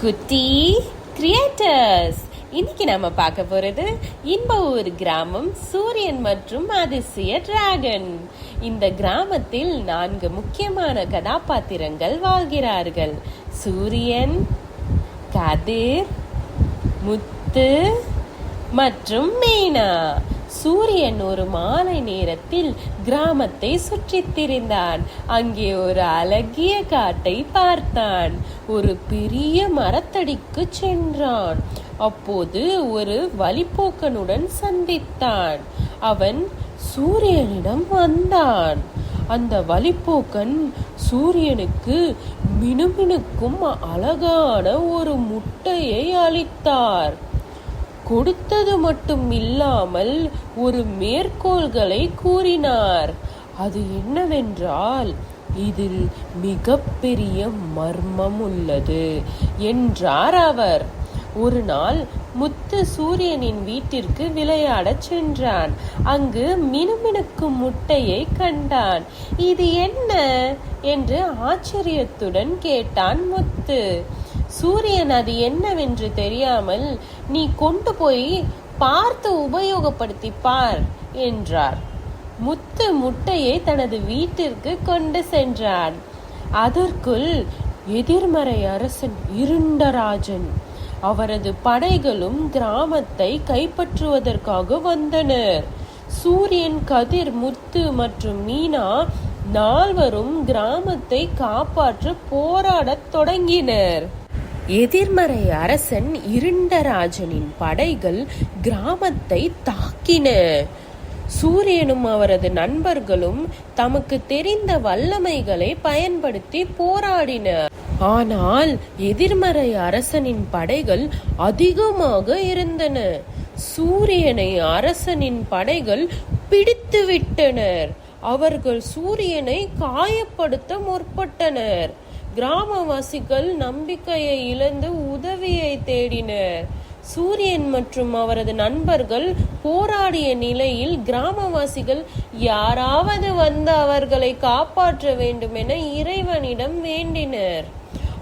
குட்டி கிரியேட்டர்ஸ். இன்னைக்கு நம்ம பார்க்க போறது இன்ப ஊர் கிராமம் சூரியன் மற்றும் அதிசய டிராகன். இந்த கிராமத்தில் 4 முக்கியமான கதாபாத்திரங்கள் வாழ்கிறார்கள். சூரியன், கதிர், முத்து மற்றும் மீனா. சூரியன் ஒரு மாலை நேரத்தில் கிராமத்தை சுற்றித் திரிந்தான். அங்கே ஒரு அழகிய காட்டை பார்த்தான். ஒரு பெரிய மரத்தடிக்கு சென்றான். அப்போது ஒரு வழிப்போக்கனுடன் சந்தித்தான். அவன் சூரியனிடம் வந்தான். அந்த வழிப்போக்கன் சூரியனுக்கு மினுமினுக்கும் அழகான ஒரு முட்டையை அளித்தார். கொடுத்தது மட்டும் இல்லாமல் ஒரு மேற்கோள்களை கூறினார். அது என்னவென்றால், இதில் மிகப்பெரிய மர்மம் உள்ளது என்றார் அவர். ஒரு நாள் முத்து சூரியனின் வீட்டிற்கு விளையாடச் சென்றான். அங்கு மினுமினுக்கும் முட்டையை கண்டான். இது என்ன என்று ஆச்சரியத்துடன் கேட்டான் முத்து. சூரியன் அது என்னவென்று தெரியாமல், நீ கொண்டு போய் பார்த்து உபயோகப்படுத்தி பார் என்றார். முத்து முட்டையை தனது வீட்டிற்கு கொண்டு சென்றான். அதற்குள் எதிர்மறை அரசன் இருண்டராஜன் அவரது படைகளும் கிராமத்தை கைப்பற்றுவதற்காக வந்தனர். சூரியன், கதிர், முத்து மற்றும் மீனா 4வரும் கிராமத்தை காப்பாற்ற போராடத் தொடங்கினர். எதிர்மறை அரசன் இருண்டராஜனின் படைகள் கிராமத்தை தாக்கின. சூரியனும் அவரது நண்பர்களும் தமக்கு தெரிந்த வல்லமைகளை பயன்படுத்தி போராடினர். ஆனால் எதிர்மறை அரசனின் படைகள் அதிகமாக இருந்தன. சூரியனை அரசனின் படைகள் பிடித்து விட்டனர். அவர்கள் சூரியனை காயப்படுத்த முற்பட்டனர். கிராமவாசிகள் நம்பிக்கையை இழந்து உதவியை தேடினர். சூரியன் மற்றும் அவரது நண்பர்கள் போராடிய நிலையில் கிராமவாசிகள் யாராவது வந்து அவர்களை காப்பாற்ற வேண்டும் என இறைவனிடம் வேண்டினர்.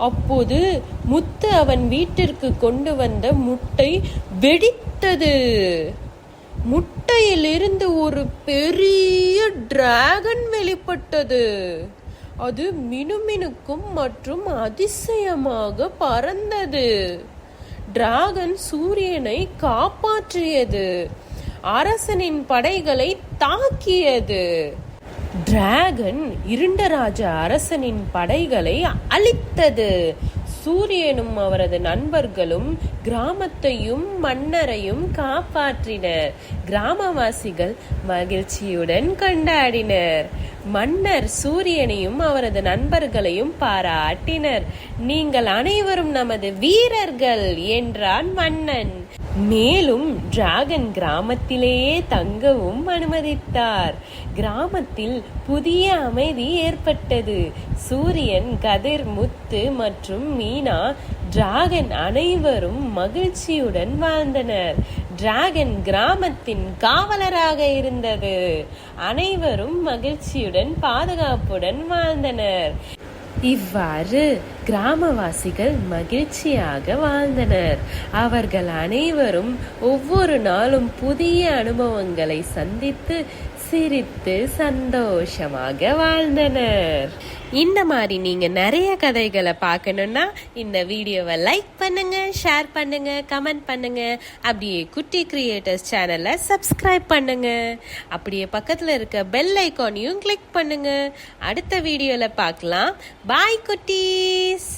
அப்போது முத்து அவன் வீட்டிற்கு கொண்டு வந்த முட்டை வெடித்தது. முட்டையில் இருந்து ஒரு பெரிய டிராகன் வெளிப்பட்டது. அது மினுமினுக்கும் மற்றும் அதிசயமாக பறந்தது. டிராகன் சூரியனை காப்பாற்றியது. அரசனின் படைகளை தாக்கியது. டிராகன் இருண்டராஜ அரசனின் படைகளை அழித்தது. சூரியனும் அவரது நண்பர்களும் கிராமத்தையும் மன்னரையும் காப்பாற்றினர். கிராமவாசிகள் மகிழ்ச்சியுடன் கொண்டாடினர். மன்னர் சூரியனையும் அவரது நண்பர்களையும் பாராட்டினர். நீங்கள் அனைவரும் நமது வீரர்கள் என்றான் மன்னன். மேலும் டிராகன் கிராமத்திலேயே தங்கவும் அனுமதித்தார். கிராமத்தில் புதிய அமைதி ஏற்பட்டது. சூரியன், கதிர், முத்து மற்றும் மீனா டிராகன் அனைவரும் மகிழ்ச்சியுடன் வாழ்ந்தனர். டிராகன் கிராமத்தின் காவலராக இருந்தது. அனைவரும் மகிழ்ச்சியுடன் பாதுகாப்புடன் வாழ்ந்தனர். இவ்வாறு கிராமவாசிகள் மகிழ்ச்சியாக வாழ்ந்தனர். அவர்கள் அனைவரும் ஒவ்வொரு நாளும் புதிய அனுபவங்களை சந்தித்து சிரித்து சந்தோஷமாக வாழ்ந்தனர். இந்த மாதிரி நீங்க நிறைய கதைகளை பார்க்கணும்னா இந்த வீடியோவை லைக் பண்ணுங்க, ஷேர் பண்ணுங்க, கமெண்ட் பண்ணுங்க. அப்படியே குட்டி கிரியேட்டர்ஸ் சேனலை சப்ஸ்கிரைப் பண்ணுங்க. அப்படியே பக்கத்துல இருக்க பெல் ஐகானையும் கிளிக் பண்ணுங்க. அடுத்த வீடியோல பார்க்கலாம். பாய் குட்டீஸ்.